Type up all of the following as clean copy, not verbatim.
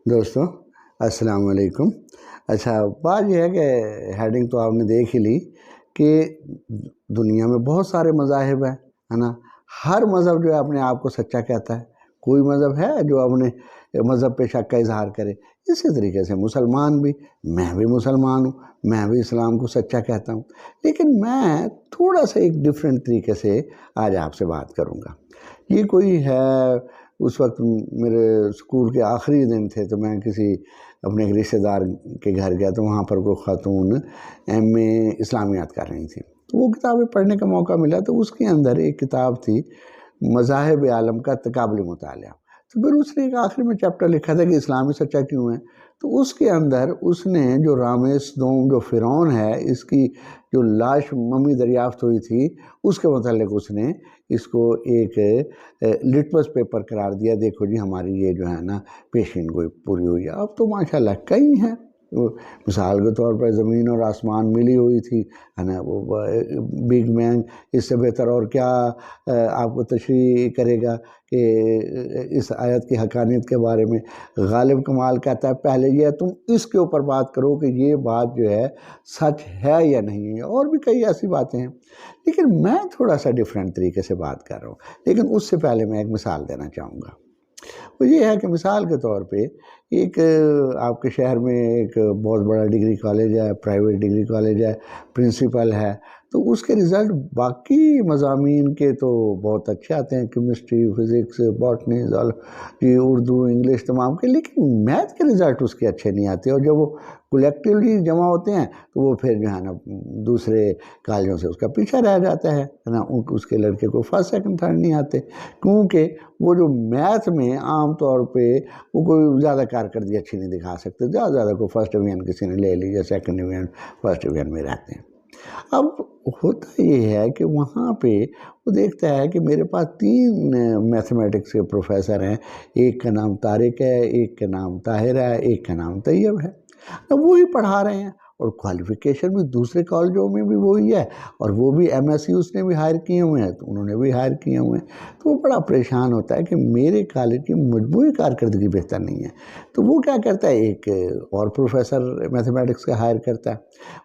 دوستوں السلام علیکم۔ اچھا، بات یہ ہے کہ ہیڈنگ تو آپ نے دیکھ ہی لی کہ دنیا میں بہت سارے مذاہب ہیں، ہے نا۔ ہر مذہب جو ہے اپنے آپ کو سچا کہتا ہے، کوئی مذہب ہے جو اپنے مذہب پہ شک کا اظہار کرے۔ اسی طریقے سے مسلمان بھی، میں بھی مسلمان ہوں، میں بھی اسلام کو سچا کہتا ہوں، لیکن میں تھوڑا سا ایک ڈیفرنٹ طریقے سے آج آپ سے بات کروں گا۔ یہ کوئی ہے، اس وقت میرے اسکول کے آخری دن تھے تو میں کسی اپنے ایک رشتہ دار کے گھر گیا تو وہاں پر کوئی خاتون ایم اے اسلامیات کر رہی تھی، تو وہ کتابیں پڑھنے کا موقع ملا تو اس کے اندر ایک کتاب تھی مذاہب عالم کا تقابلی مطالعہ۔ تو پھر اس نے ایک آخری میں چیپٹر لکھا تھا کہ اسلامی سچا کیوں ہے، تو اس کے اندر اس نے جو رامس دوم جو فرعون ہے، اس کی جو لاش ممی دریافت ہوئی تھی، اس کے متعلق اس نے اس کو ایک لٹمس پیپر قرار دیا، دیکھو جی ہماری یہ جو ہے نا پیشین گوئی پوری ہوئی ہے۔ اب تو ماشاءاللہ کئی ہیں، مثال کے طور پر زمین اور آسمان ملی ہوئی تھی، ہے نا، وہ بگ بینگ، اس سے بہتر اور کیا آپ کو تشریح کرے گا کہ اس آیت کی حقانیت کے بارے میں۔ غالب کمال کہتا ہے پہلے یہ تم اس کے اوپر بات کرو کہ یہ بات جو ہے سچ ہے یا نہیں ہے، اور بھی کئی ایسی باتیں ہیں، لیکن میں تھوڑا سا ڈیفرنٹ طریقے سے بات کر رہا ہوں۔ لیکن اس سے پہلے میں ایک مثال دینا چاہوں گا، وہ یہ ہے کہ مثال کے طور پہ ایک آپ کے شہر میں ایک بہت بڑا ڈگری کالج ہے، پرائیویٹ ڈگری کالج ہے، پرنسپل ہے، تو اس کے رزلٹ باقی مضامین کے تو بہت اچھے آتے ہیں، chemistry, physics, botany, zoology, Urdu, English تمام کے، لیکن میتھ کے رزلٹ اس کے اچھے نہیں آتے، اور جب وہ کلیکٹیولی جمع ہوتے ہیں تو وہ پھر جو ہے نا دوسرے کالجوں سے اس کا پیچھا رہ جاتا ہے نا، اس کے لڑکے کو فرسٹ سیکنڈ تھرڈ نہیں آتے، کیونکہ وہ جو میتھ میں عام طور پہ وہ کوئی زیادہ کارکردگی اچھی نہیں دکھا سکتے، زیادہ کوئی فرسٹ ڈویژن کسی نے لے لی یا سیکنڈ ڈویژن فرسٹ ڈویژن میں رہتے ہیں۔ اب ہوتا یہ ہے کہ وہاں پہ وہ دیکھتا ہے کہ میرے پاس 3 میتھمیٹکس کے پروفیسر ہیں، ایک کا نام طارق ہے، ایک کا نام طاہر ہے، ایک کا نام طیب ہے، وہی پڑھا رہے ہیں، اور کوالیفیکیشن بھی دوسرے کالجوں میں بھی وہی ہے، اور وہ بھی ایم ایس سی اس نے بھی ہائر کیے ہوئے ہیں، تو انہوں نے بھی ہائر کیے ہوئے ہیں، تو وہ بڑا پریشان ہوتا ہے کہ میرے کالج کی مجموعی کارکردگی بہتر نہیں ہے۔ تو وہ کیا کرتا ہے، ایک اور پروفیسر میتھمیٹکس کا ہائر کرتا ہے،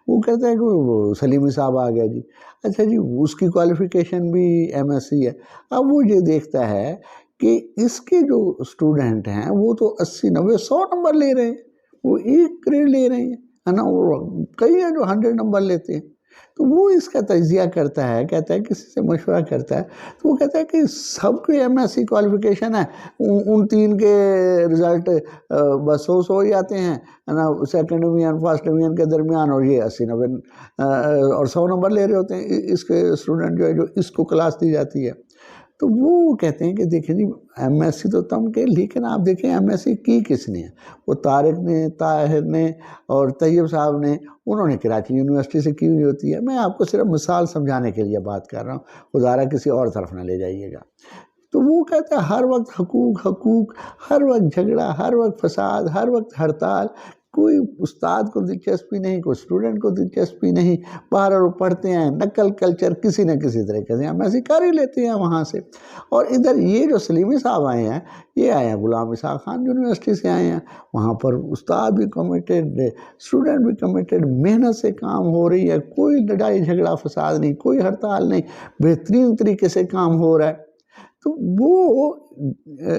وہ کہتا ہے کہ وہ سلیمی صاحب آ گیا جی، اچھا جی اس کی کوالیفیکیشن بھی ایم ایس سی ہے۔ اب وہ یہ دیکھتا ہے کہ اس کے جو اسٹوڈنٹ ہیں وہ تو 80، 90، 100 نمبر لے رہے ہیں، وہ 1 گریڈ لے رہے ہیں، ہے نا، اور کئی ہیں جو 100 نمبر لیتے ہیں۔ تو وہ اس کا تجزیہ کرتا ہے، کہتا ہے کسی سے مشورہ کرتا ہے، تو وہ کہتا ہے کہ سب کے ایم ایس سی کوالیفیکیشن ہے، ان 3 کے رزلٹ بس 100 ہی آتے ہیں، ہے نا، سیکنڈ ڈویژن فرسٹ ڈویژن کے درمیان، اور یہ 80، 90 اور 100 نمبر لے رہے ہوتے ہیں اس کے اسٹوڈنٹ جو ہے، جو اس کو کلاس دی جاتی ہے۔ تو وہ کہتے ہیں کہ دیکھیں جی ایم ایس سی تو تم کے، لیکن آپ دیکھیں ایم ایس سی کی کس نے ہے، وہ طارق نے، طاہر نے اور طیب صاحب نے، انہوں نے کراچی یونیورسٹی سے کی ہوئی ہوتی ہے۔ میں آپ کو صرف مثال سمجھانے کے لیے بات کر رہا ہوں، خدا را کسی اور طرف نہ لے جائیے گا۔ تو وہ کہتا ہے ہر وقت حقوق، ہر وقت جھگڑا، ہر وقت فساد، ہر وقت ہڑتال، کوئی استاد کو دلچسپی نہیں، کوئی اسٹوڈنٹ کو دلچسپی نہیں، باہر وہ پڑھتے ہیں، نقل کلچر کسی نہ کسی طریقے سے ہم ایسی کر ہی لیتے ہیں وہاں سے۔ اور ادھر یہ جو سلیمی صاحب آئے ہیں، یہ آئے ہیں غلام اسحاق خان یونیورسٹی سے آئے ہیں، وہاں پر استاد بھی کمیٹڈ، اسٹوڈنٹ بھی کمیٹڈ، محنت سے کام ہو رہی ہے، کوئی لڑائی جھگڑا فساد نہیں، کوئی ہڑتال نہیں، بہترین طریقے سے کام ہو رہا ہے۔ تو وہ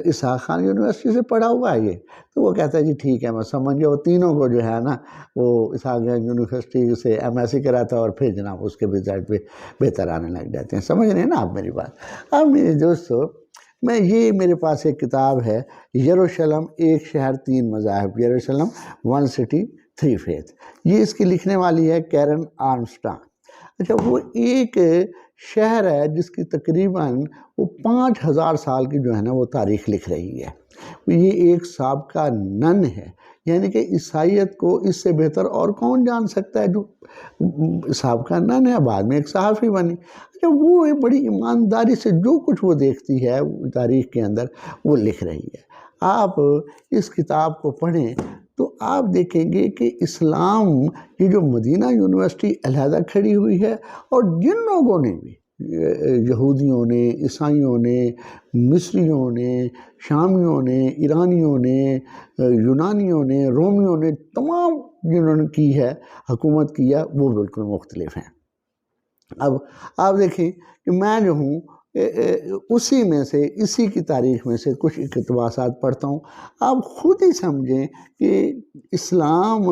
اسحاق خان یونیورسٹی سے پڑھا ہوا ہے یہ، تو وہ کہتا ہے جی ٹھیک ہے، میں سمجھ گیا، وہ تینوں کو جو ہے نا وہ اسحاق خان یونیورسٹی سے ایم ایس سی کراتا ہے، اور پھر جناب اس کے رزلٹ بھی بہتر آنے لگ جاتے ہیں۔ سمجھ رہے ہیں نا آپ میری بات؟ اب میرے دوستو، میرے پاس ایک کتاب ہے، یروشلم، ایک شہر 3 مذاہب، یروشلم 1 سٹی 3 فیتھ، یہ اس کی لکھنے والی ہے کیرن آرمسٹرانگ۔ اچھا، وہ ایک شہر ہے جس کی تقریباً وہ 5000 سال کی جو ہے نا وہ تاریخ لکھ رہی ہے۔ یہ ایک سابقہ نن ہے، یعنی کہ عیسائیت کو اس سے بہتر اور کون جان سکتا ہے، جو سابقہ نن ہے، بعد میں ایک صحافی بنی۔ اچھا، وہ بڑی ایمانداری سے جو کچھ وہ دیکھتی ہے تاریخ کے اندر وہ لکھ رہی ہے۔ آپ اس کتاب کو پڑھیں تو آپ دیکھیں گے کہ اسلام، یہ جو مدینہ یونیورسٹی علیحدہ کھڑی ہوئی ہے، اور جن لوگوں نے بھی یہودیوں نے، عیسائیوں نے، مصریوں نے، شامیوں نے، ایرانیوں نے، یونانیوں نے، رومیوں نے، تمام جنہوں نے کی ہے حکومت کی ہے وہ بالکل مختلف ہیں۔ اب آپ دیکھیں کہ میں جو ہوں اسی میں سے، اسی کی تاریخ میں سے کچھ اقتباسات پڑھتا ہوں، آپ خود ہی سمجھیں کہ اسلام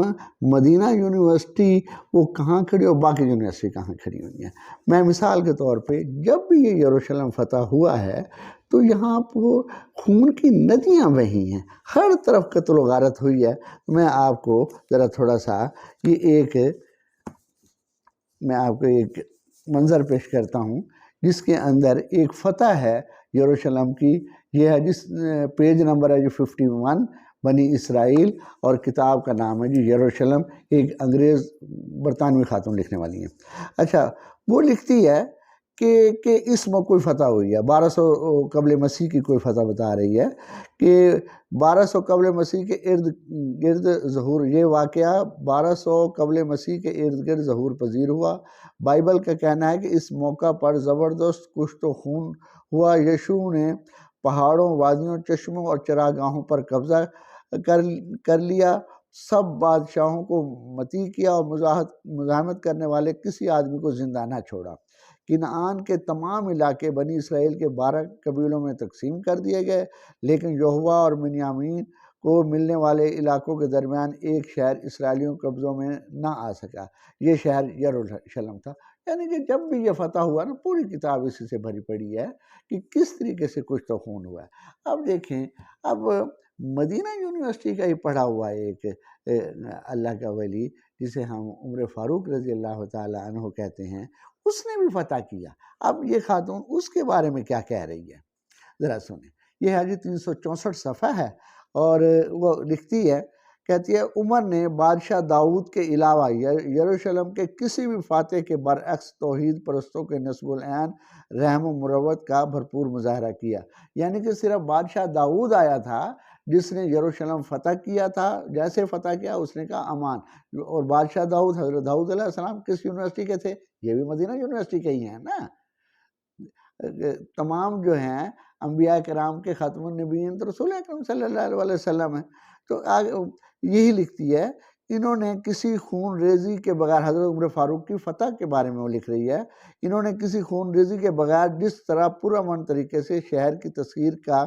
مدینہ یونیورسٹی وہ کہاں کھڑی اور باقی یونیورسٹی کہاں کھڑی ہوئی ہیں۔ میں مثال کے طور پہ جب بھی یہ یروشلم فتح ہوا ہے تو یہاں پر خون کی ندیاں بہی ہیں، ہر طرف قتل و غارت ہوئی ہے۔ میں آپ کو ذرا تھوڑا سا میں آپ کو ایک منظر پیش کرتا ہوں جس کے اندر ایک فتح ہے یروشلم کی۔ یہ ہے جس پیج نمبر ہے جو 51، بنی اسرائیل، اور کتاب کا نام ہے جی یروشلم، ایک انگریز برطانوی خاتون لکھنے والی ہیں۔ اچھا، وہ لکھتی ہے کہ اس میں کوئی فتح ہوئی ہے، 1200 قبل مسیح کی کوئی فتح بتا رہی ہے کہ 1200 قبل مسیح کے ارد گرد ظہور، یہ واقعہ 1200 قبل مسیح کے ارد گرد ظہور پذیر ہوا۔ بائبل کا کہنا ہے کہ اس موقع پر زبردست کشت و خون ہوا۔ یشوع نے پہاڑوں، وادیوں، چشموں اور چراگاہوں پر قبضہ کر لیا، سب بادشاہوں کو مطیع کیا اور مزاحمت کرنے والے کسی آدمی کو زندہ نہ چھوڑا۔ کنعان کے تمام علاقے بنی اسرائیل کے 12 قبیلوں میں تقسیم کر دیے گئے، لیکن یہوہ اور بنیامین کو ملنے والے علاقوں کے درمیان ایک شہر اسرائیلیوں کے قبضوں میں نہ آ سکا، یہ شہر یروشلم تھا۔ یعنی کہ جب بھی یہ فتح ہوا نا، پوری کتاب اسی سے بھری پڑی ہے کہ کس طریقے سے کشت و خون ہوا ہے۔ اب دیکھیں، اب مدینہ یونیورسٹی کا ہی پڑھا ہوا ایک اللہ کا ولی جسے ہم عمر فاروق رضی اللہ تعالیٰ عنہ کہتے ہیں، اس نے بھی فتح کیا۔ اب یہ خاتون اس کے بارے میں کیا کہہ رہی ہے، ذرا سنیں۔ یہ ہے جی 364 صفحہ ہے، اور وہ لکھتی ہے، کہتی ہے عمر نے بادشاہ داؤد کے علاوہ یروشلم کے کسی بھی فاتح کے برعکس توحید پرستوں کے نصب العین رحم و مروت کا بھرپور مظاہرہ کیا۔ یعنی کہ صرف بادشاہ داؤد آیا تھا جس نے یروشلم فتح کیا تھا، جیسے فتح کیا اس نے کہا امان۔ اور بادشاہ داؤد، حضرت داؤد علیہ السلام کس یونیورسٹی کے تھے؟ یہ بھی مدینہ یونیورسٹی کے ہی ہیں نا۔ تمام جو ہیں انبیاء کرام کے ختم النبیین تو رسول اکرم صلی اللہ علیہ وسلم ہیں۔ تو یہی لکھتی ہے، انہوں نے کسی خون ریزی کے بغیر، حضرت عمر فاروق کی فتح کے بارے میں وہ لکھ رہی ہے، انہوں نے کسی خون ریزی کے بغیر جس طرح پرامن طریقے سے شہر کی تسخیر کا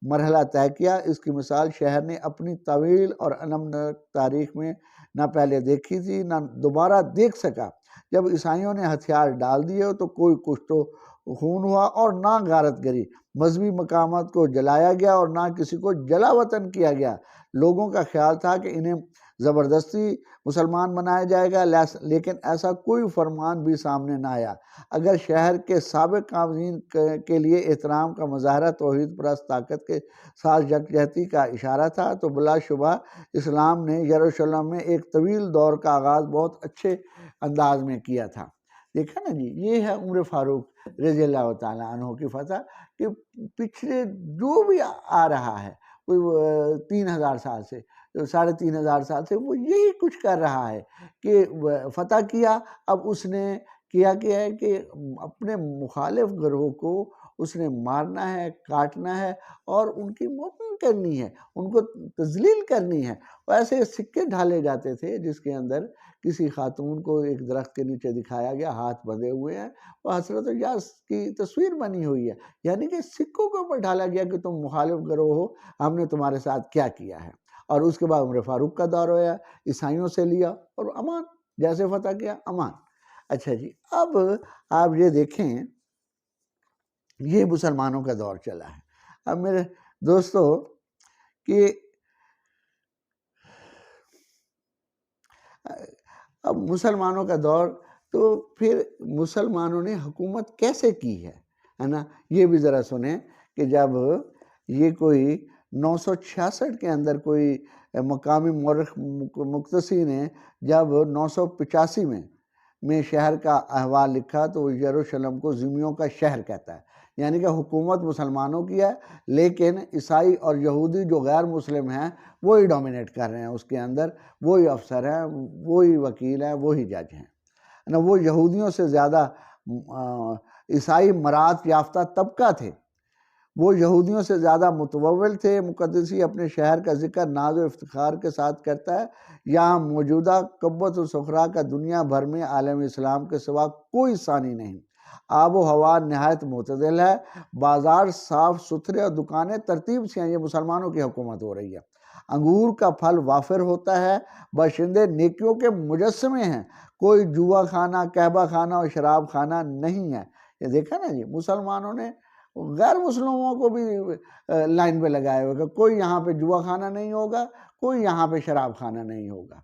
مرحلہ طے کیا، اس کی مثال شہر نے اپنی طویل اور علمناک تاریخ میں نہ پہلے دیکھی تھی نہ دوبارہ دیکھ سکا۔ جب عیسائیوں نے ہتھیار ڈال دیے تو کوئی کشت و خون ہوا اور نہ غارت گری، مذہبی مقامات کو جلایا گیا اور نہ کسی کو جلا وطن کیا گیا۔ لوگوں کا خیال تھا کہ انہیں زبردستی مسلمان بنایا جائے گا، لیکن ایسا کوئی فرمان بھی سامنے نہ آیا۔ اگر شہر کے سابق قائدین کے لیے احترام کا مظاہرہ توحید پرست طاقت کے ساتھ یکجہتی کا اشارہ تھا، تو بلا شبہ اسلام نے یروشلم میں ایک طویل دور کا آغاز بہت اچھے انداز میں کیا تھا۔ دیکھا نا جی، یہ ہے عمر فاروق رضی اللہ تعالیٰ عنہ کی فتح، کہ پچھلے جو بھی آ رہا ہے 3000 سال سے، 3500 سال سے، وہ یہی کچھ کر رہا ہے کہ فتح کیا۔ اب اس نے کیا ہے کہ اپنے مخالف گروہ کو اس نے مارنا ہے، کاٹنا ہے اور ان کی موت کرنی ہے، ان کو تذلیل کرنی ہے۔ ایسے سکے ڈھالے جاتے تھے جس کے اندر کسی خاتون کو ایک درخت کے نیچے دکھایا گیا، ہاتھ بندھے ہوئے ہیں، اور حضرت یاس کی تصویر بنی ہوئی ہے، یعنی کہ سکوں کے اوپر ڈالا گیا کہ تم مخالف گروہ ہو، ہم نے تمہارے ساتھ کیا کیا ہے۔ اور اس کے بعد عمر فاروق کا دور ہوا، عیسائیوں سے لیا اور امان، جیسے فتح کیا امان۔ اچھا جی، اب آپ یہ دیکھیں، یہ مسلمانوں کا دور چلا ہے۔ اب میرے دوستو کہ اب مسلمانوں کا دور، تو پھر مسلمانوں نے حکومت کیسے کی ہے نا، یہ بھی ذرا سنیں کہ جب یہ کوئی 966 کے اندر کوئی مقامی مورخ مقتسی نے جب 985 میں شہر کا احوال لکھا تو یروشلم کو ذمیوں کا شہر کہتا ہے، یعنی کہ حکومت مسلمانوں کی ہے، لیکن عیسائی اور یہودی جو غیر مسلم ہیں وہی ڈومینیٹ کر رہے ہیں اس کے اندر، وہی افسر ہیں، وہی وکیل ہیں، وہی جج ہیں نا۔ وہ یہودیوں سے زیادہ عیسائی مراد یافتہ طبقہ تھے، وہ یہودیوں سے زیادہ متول تھے۔ مقدسی اپنے شہر کا ذکر ناز و افتخار کے ساتھ کرتا ہے، یہاں موجودہ قوت و سخرا کا دنیا بھر میں عالم اسلام کے سوا کوئی ثانی نہیں۔ آب و ہوا نہایت معتدل ہے، بازار صاف ستھرے اور دکانیں ترتیب سے ہیں۔ یہ مسلمانوں کی حکومت ہو رہی ہے۔ انگور کا پھل وافر ہوتا ہے، باشندے نیکیوں کے مجسمے ہیں، کوئی جوا خانہ، کہبہ خانہ اور شراب خانہ نہیں ہے۔ یہ دیکھا نا جی، مسلمانوں نے غیر مسلموں کو بھی لائن پہ لگائے ہوئے کہ کوئی یہاں پہ جوا خانہ نہیں ہوگا، کوئی یہاں پہ شراب خانہ نہیں ہوگا۔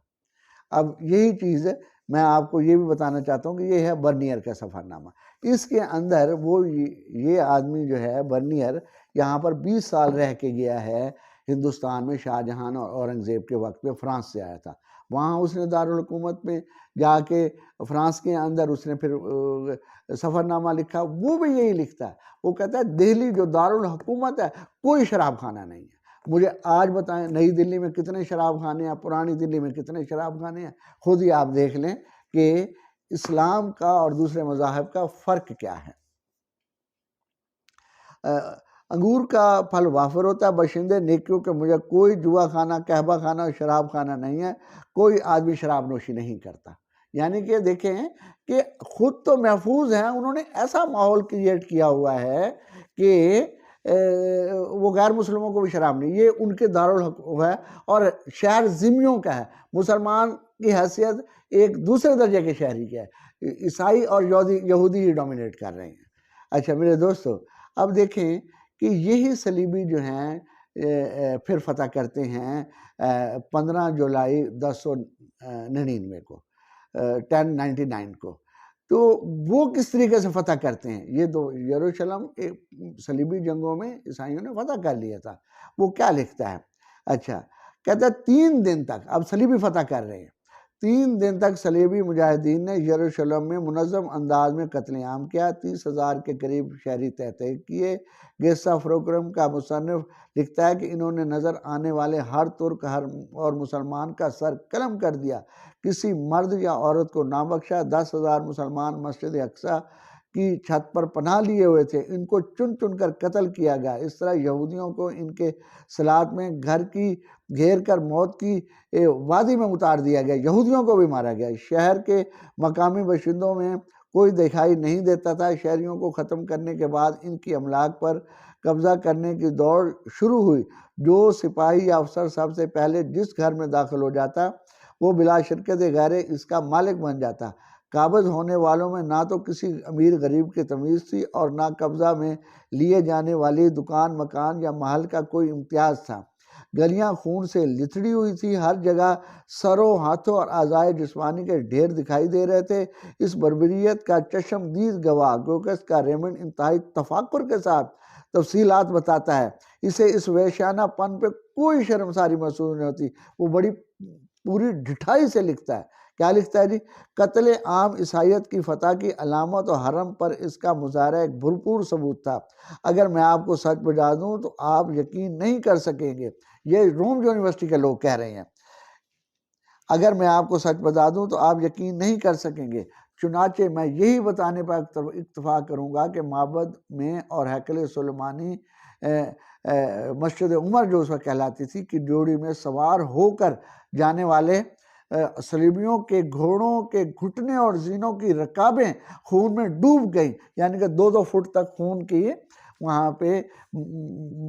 اب یہی چیز ہے، میں آپ کو یہ بھی بتانا چاہتا ہوں کہ یہ ہے برنیئر کا سفر نامہ۔ اس کے اندر وہ یہ آدمی جو ہے برنیئر، یہاں پر 20 سال رہ کے گیا ہے ہندوستان میں، شاہ جہاں اور اورنگزیب کے وقت پہ فرانس سے آیا تھا۔ وہاں اس نے دارالحکومت میں جا کے فرانس کے اندر اس نے پھر سفر نامہ لکھا۔ وہ بھی یہی لکھتا ہے، وہ کہتا ہے دہلی جو دارالحکومت ہے کوئی شراب خانہ نہیں ہے۔ مجھے آج بتائیں نئی دلی میں کتنے شراب خانے ہیں، پرانی دلی میں کتنے شراب خانے ہیں؟ خود ہی آپ دیکھ لیں کہ اسلام کا اور دوسرے مذاہب کا فرق کیا ہے۔ انگور کا پھل وافر ہوتا ہے، باشندے نیکیوں کے مجھے کوئی جوا خانہ، کہبہ خانہ اور شراب خانہ نہیں ہے، کوئی آدمی شراب نوشی نہیں کرتا۔ یعنی کہ دیکھیں کہ خود تو محفوظ ہیں، انہوں نے ایسا ماحول کریٹ کیا ہوا ہے کہ وہ غیر مسلموں کو بھی شراب نہیں، یہ ان کے دارالحکومت ہے، اور شہر ذمیوں کا ہے۔ مسلمان کی حیثیت ایک دوسرے درجے کے شہری کی ہے، عیسائی اور یہودی ہی ڈومینیٹ کر رہے ہیں۔ اچھا میرے دوستو، اب دیکھیں کہ یہی صلیبی جو ہیں پھر فتح کرتے ہیں 15 جولائی 1099 کو، 1099 کو۔ تو وہ کس طریقے سے فتح کرتے ہیں؟ یہ تو یروشلم صلیبی جنگوں میں عیسائیوں نے فتح کر لیا تھا۔ وہ کیا لکھتا ہے؟ اچھا کہتا ہے 3 دن تک، اب صلیبی فتح کر رہے ہیں، 3 دن تک صلیبی مجاہدین نے یروشلم میں منظم انداز میں قتل عام کیا، 30,000 کے قریب شہری تحقیق کیے۔ گیسا فروکرم کا مصنف لکھتا ہے کہ انہوں نے نظر آنے والے ہر ترک اور مسلمان کا سر قلم کر دیا، کسی مرد یا عورت کو نہ بخشا۔ 10,000 مسلمان مسجد اقصی کی چھت پر پناہ لیے ہوئے تھے، ان کو چن چن کر قتل کیا گیا۔ اس طرح یہودیوں کو ان کے صلات میں گھر کی گھیر کر موت کی وادی میں اتار دیا گیا، یہودیوں کو بھی مارا گیا۔ شہر کے مقامی باشندوں میں کوئی دکھائی نہیں دیتا تھا۔ شہریوں کو ختم کرنے کے بعد ان کی املاک پر قبضہ کرنے کی دوڑ شروع ہوئی۔ جو سپاہی یا افسر سب سے پہلے جس گھر میں داخل ہو جاتا وہ بلا شرکت غیر اس کا مالک بن جاتا۔ قابض ہونے والوں میں نہ تو کسی امیر غریب کی تمیز تھی اور نہ قبضہ میں لیے جانے والی دکان، مکان یا محل کا کوئی امتیاز تھا۔ گلیاں خون سے لتڑی ہوئی تھی، ہر جگہ سروں، ہاتھوں اور اعضائے جسمانی کے ڈھیر دکھائی دے رہے تھے۔ اس بربریت کا چشمدید گواہ گوکس کا ریمنڈ انتہائی تفکر کے ساتھ تفصیلات بتاتا ہے۔ اسے اس وحشیانہ پن پہ کوئی شرمساری محسوس نہیں ہوتی، وہ بڑی پوری ڈٹھائی سے لکھتا ہے۔ کیا لکھتا ہے جی؟ قتل عام عیسائیت کی فتح کی علامت و حرم پر اس کا مظاہرہ ایک بھرپور ثبوت تھا۔ اگر میں آپ کو سچ بتا دوں تو آپ یقین نہیں کر سکیں گے، یہ روم یونیورسٹی کے لوگ کہہ رہے ہیں۔ اگر میں آپ کو سچ بتا دوں تو آپ یقین نہیں کر سکیں گے۔ چنانچہ میں یہی بتانے پر اکتفا کروں گا کہ معبد میں اور ہیکل سلیمانی مسجد عمر جو اس وقت کہلاتی تھی کی ڈیوڑی میں سوار ہو کر جانے والے صلیبیوں کے گھوڑوں کے گھٹنے اور زینوں کی رکابیں خون میں ڈوب گئیں، یعنی کہ 2-2 فٹ تک خون کی وہاں پہ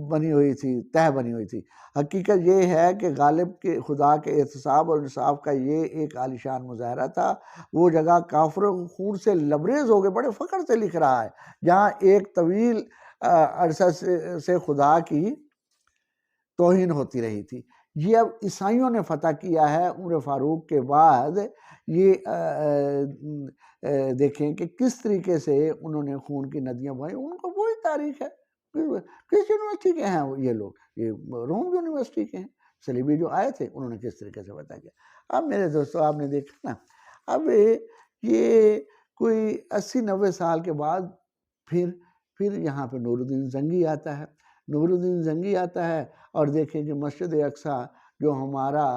بنی ہوئی تھی، تہ بنی ہوئی تھی۔ حقیقت یہ ہے کہ غالب کے خدا کے احتساب اور انصاف کا یہ ایک عالیشان مظاہرہ تھا۔ وہ جگہ کافروں خون سے لبریز ہو گئے، بڑے فخر سے لکھ رہا ہے، جہاں ایک طویل عرصہ سے خدا کی توہین ہوتی رہی تھی۔ یہ اب عیسائیوں نے فتح کیا ہے عمر فاروق کے بعد۔ یہ دیکھیں کہ کس طریقے سے انہوں نے خون کی ندیاں بہائیں، ان کو وہی تاریخ ہے۔ کس یونیورسٹی کے ہیں یہ لوگ؟ یہ روم یونیورسٹی کے ہیں۔ صلیبی جو آئے تھے انہوں نے کس طریقے سے فتح کیا۔ اب میرے دوستو آپ نے دیکھا نا، اب یہ کوئی 80-90 سال کے بعد پھر یہاں پہ نور الدین زنگی آتا ہے۔ نور الدین زنگی آتا ہے اور دیکھیں کہ مسجد اقصی جو ہمارا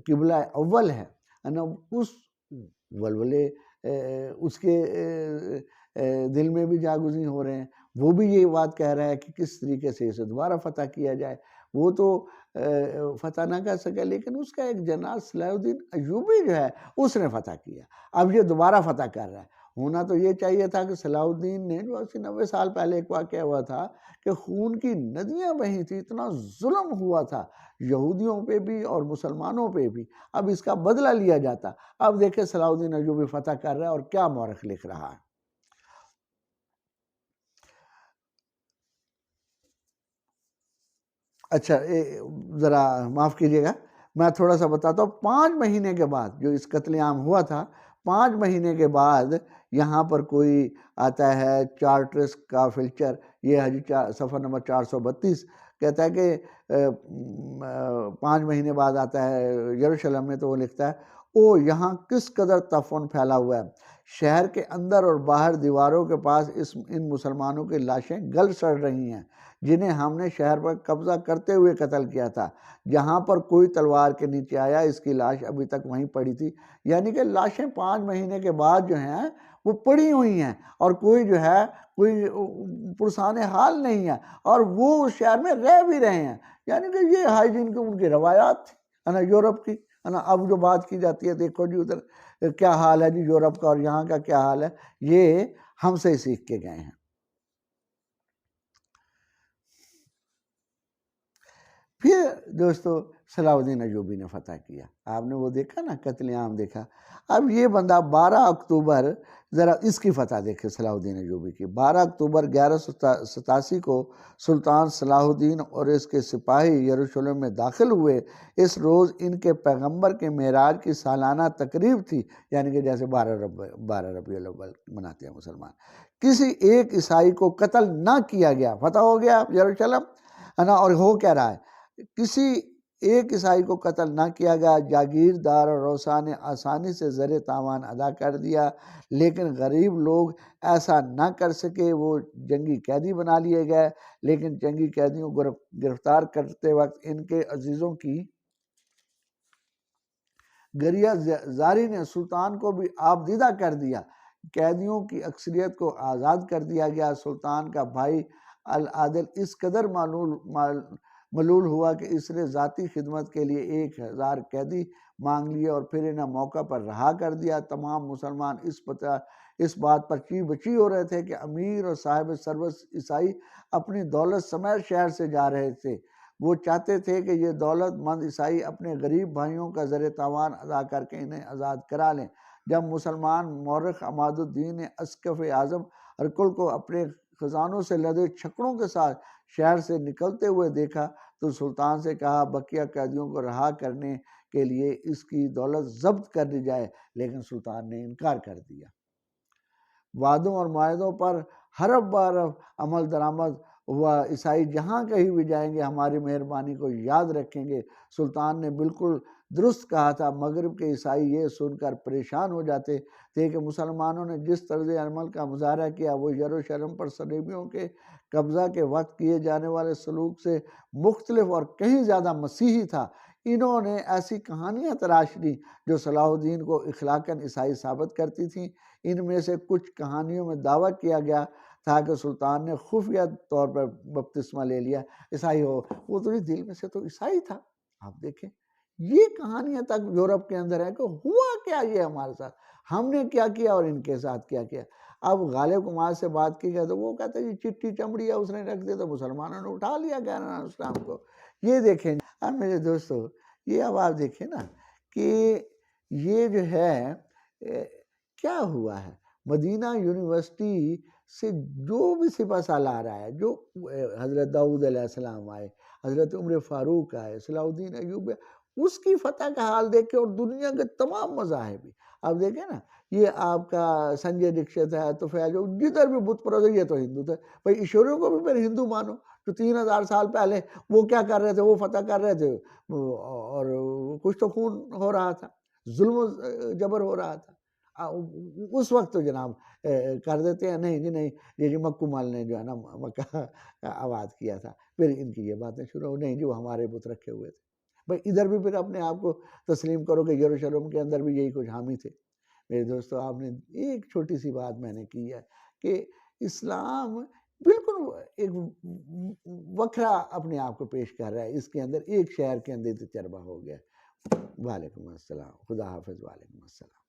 قبلہ اول ہے نا، اس ولولے اس کے دل میں بھی جاگزیں ہو رہے ہیں، وہ بھی یہ بات کہہ رہا ہے کہ کس طریقے سے اسے دوبارہ فتح کیا جائے۔ وہ تو فتح نہ کر سکے، لیکن اس کا ایک جنرل صلاح الدین ایوبی جو ہے اس نے فتح کیا، اب یہ دوبارہ فتح کر رہا ہے۔ ہونا تو یہ چاہیے تھا کہ صلاح الدین نے، جو 80-90 سال پہلے ایک واقعہ ہوا تھا کہ خون کی ندیاں بہی تھی، اتنا ظلم ہوا تھا یہودیوں پہ بھی اور مسلمانوں پہ بھی، اب اس کا بدلہ لیا جاتا۔ اب دیکھیں صلاح الدین ایوبی فتح کر رہا ہے اور کیا مورخ لکھ رہا ہے۔ اچھا ذرا معاف کیجیے گا، میں تھوڑا سا بتاتا ہوں۔ 5 مہینے کے بعد جو اس قتل عام ہوا تھا، 5 مہینے کے بعد یہاں پر کوئی آتا ہے چارٹرس کا فلچر، یہ حدیث صفحہ نمبر 432 کہتا ہے کہ 5 مہینے بعد آتا ہے یروشلم میں، تو وہ لکھتا ہے او یہاں کس قدر تعفن پھیلا ہوا ہے، شہر کے اندر اور باہر دیواروں کے پاس ان مسلمانوں کی لاشیں گل سڑ رہی ہیں جنہیں ہم نے شہر پر قبضہ کرتے ہوئے قتل کیا تھا۔ جہاں پر کوئی تلوار کے نیچے آیا، اس کی لاش ابھی تک وہیں پڑی تھی۔ یعنی کہ لاشیں 5 مہینے کے بعد جو ہیں وہ پڑی ہوئی ہیں، اور کوئی جو ہے کوئی پرسان حال نہیں ہے، اور وہ اس شہر میں رہ بھی رہے ہیں۔ یعنی کہ یہ ہائیجین کی ان کی روایات تھی، ہے نا، یورپ کی، ہے نا۔ اب جو بات کی جاتی ہے دیکھو جی ادھر کیا حال ہے جی یورپ کا اور یہاں کا کیا حال ہے، یہ ہم سے سیکھ کے گئے ہیں۔ پھر دوستو صلاح الدین ایوبی نے فتح کیا، آپ نے وہ دیکھا نا، قتل عام دیکھا۔ اب یہ بندہ 12 اکتوبر، ذرا اس کی فتح دیکھے صلاح الدین ایوبی کی۔ 12 اکتوبر 1187 کو سلطان صلاح الدین اور اس کے سپاہی یروشلم میں داخل ہوئے۔ اس روز ان کے پیغمبر کے معراج کی سالانہ تقریب تھی، یعنی کہ جیسے 12 ربیع الاول مناتے ہیں مسلمان۔ کسی ایک عیسائی کو قتل نہ کیا گیا، فتح ہو گیا یروشلم، ہے نا۔ اور ہو کیا رہا ہے، کسی ایک عیسائی کو قتل نہ کیا گیا۔ جاگیردار اور روسا نے آسانی سے زر تاوان ادا کر دیا، لیکن غریب لوگ ایسا نہ کر سکے۔ وہ جنگی قیدی بنا لیے گئے، لیکن جنگی قیدیوں کو گرفتار کرتے وقت ان کے عزیزوں کی گریہ زاری نے سلطان کو بھی آبدیدہ کر دیا۔ قیدیوں کی اکثریت کو آزاد کر دیا گیا۔ سلطان کا بھائی العادل اس قدر ملول ہوا کہ اس نے ذاتی خدمت کے لیے 1000 قیدی مانگ لیے اور پھر انہیں موقع پر رہا کر دیا۔ تمام مسلمان اس بات پر چی بچی ہو رہے تھے کہ امیر اور صاحب ثروت عیسائی اپنی دولت سمیت شہر سے جا رہے تھے۔ وہ چاہتے تھے کہ یہ دولت مند عیسائی اپنے غریب بھائیوں کا زر تاوان ادا کر کے انہیں آزاد کرا لیں۔ جب مسلمان مورخ عماد الدین اسقف اعظم ہرقل کو اپنے خزانوں سے لدے چھکڑوں کے ساتھ شہر سے نکلتے ہوئے دیکھا تو سلطان سے کہا بقیہ قیدیوں کو رہا کرنے کے لیے اس کی دولت ضبط کر دی جائے، لیکن سلطان نے انکار کر دیا۔ وعدوں اور معاہدوں پر حرف بحرف عمل درآمد ہوا۔ عیسائی جہاں کہیں بھی جائیں گے ہماری مہربانی کو یاد رکھیں گے۔ سلطان نے بالکل درست کہا تھا۔ مغرب کے عیسائی یہ سن کر پریشان ہو جاتے تھے کہ مسلمانوں نے جس طرز عمل کا مظاہرہ کیا وہ یروشلم پر صلیبیوں کے قبضہ کے وقت کیے جانے والے سلوک سے مختلف اور کہیں زیادہ مسیحی تھا۔ انہوں نے ایسی کہانیاں تراش لی جو صلاح الدین کو اخلاقاً عیسائی ثابت کرتی تھیں۔ ان میں سے کچھ کہانیوں میں دعویٰ کیا گیا تھا کہ سلطان نے خفیہ طور پر بپتسمہ لے لیا، عیسائی ہو، وہ تو دل میں سے تو عیسائی تھا۔ آپ دیکھیں یہ کہانیاں تک یورپ کے اندر ہے کہ ہوا کیا یہ ہمارے ساتھ، ہم نے کیا کیا اور ان کے ساتھ کیا کیا۔ اب غالب کمار سے بات کی گئی تو وہ کہتے ہیں جی چٹی چمڑی ہے اس نے رکھ دی تو مسلمانوں نے اٹھا لیا گیا اسلام کو۔ یہ دیکھیں اب میرے دوستو، یہ اب آپ دیکھیں نا کہ یہ جو ہے کیا ہوا ہے۔ مدینہ یونیورسٹی سے جو بھی سپہ سالار آیا، جو حضرت داؤد علیہ السلام آئے، حضرت عمر فاروق آئے، صلاح الدین ایوبی، اس کی فتح کا حال دیکھے اور دنیا کے تمام مذاہبی، اب دیکھیں نا یہ آپ کا سنجے دکشت ہے، تو جو جدھر بھی بت پرست یہ تو ہندو تھے، بھائی ایشوریوں کو بھی پھر ہندو مانو، جو 3000 سال پہلے وہ کیا کر رہے تھے، وہ فتح کر رہے تھے اور کچھ تو خون ہو رہا تھا، ظلم و جبر ہو رہا تھا۔ اس وقت تو جناب کر دیتے ہیں نہیں جی نہیں، یہ جو مکو مال نے جو ہے نا مکہ آباد کیا تھا، پھر ان کی یہ باتیں شروع ہو، نہیں جو ہمارے بت رکھے ہوئے تھے۔ بھائی ادھر بھی پھر اپنے آپ کو تسلیم کرو کہ یروشلم کے اندر بھی یہی کچھ حامی تھے۔ میرے دوستو آپ نے ایک چھوٹی سی بات میں نے کی ہے کہ اسلام بالکل ایک وکھرا اپنے آپ کو پیش کر رہا ہے، اس کے اندر ایک شہر کے اندر تجربہ ہو گیا۔ وعلیکم السلام، خدا حافظ، وعلیکم السلام۔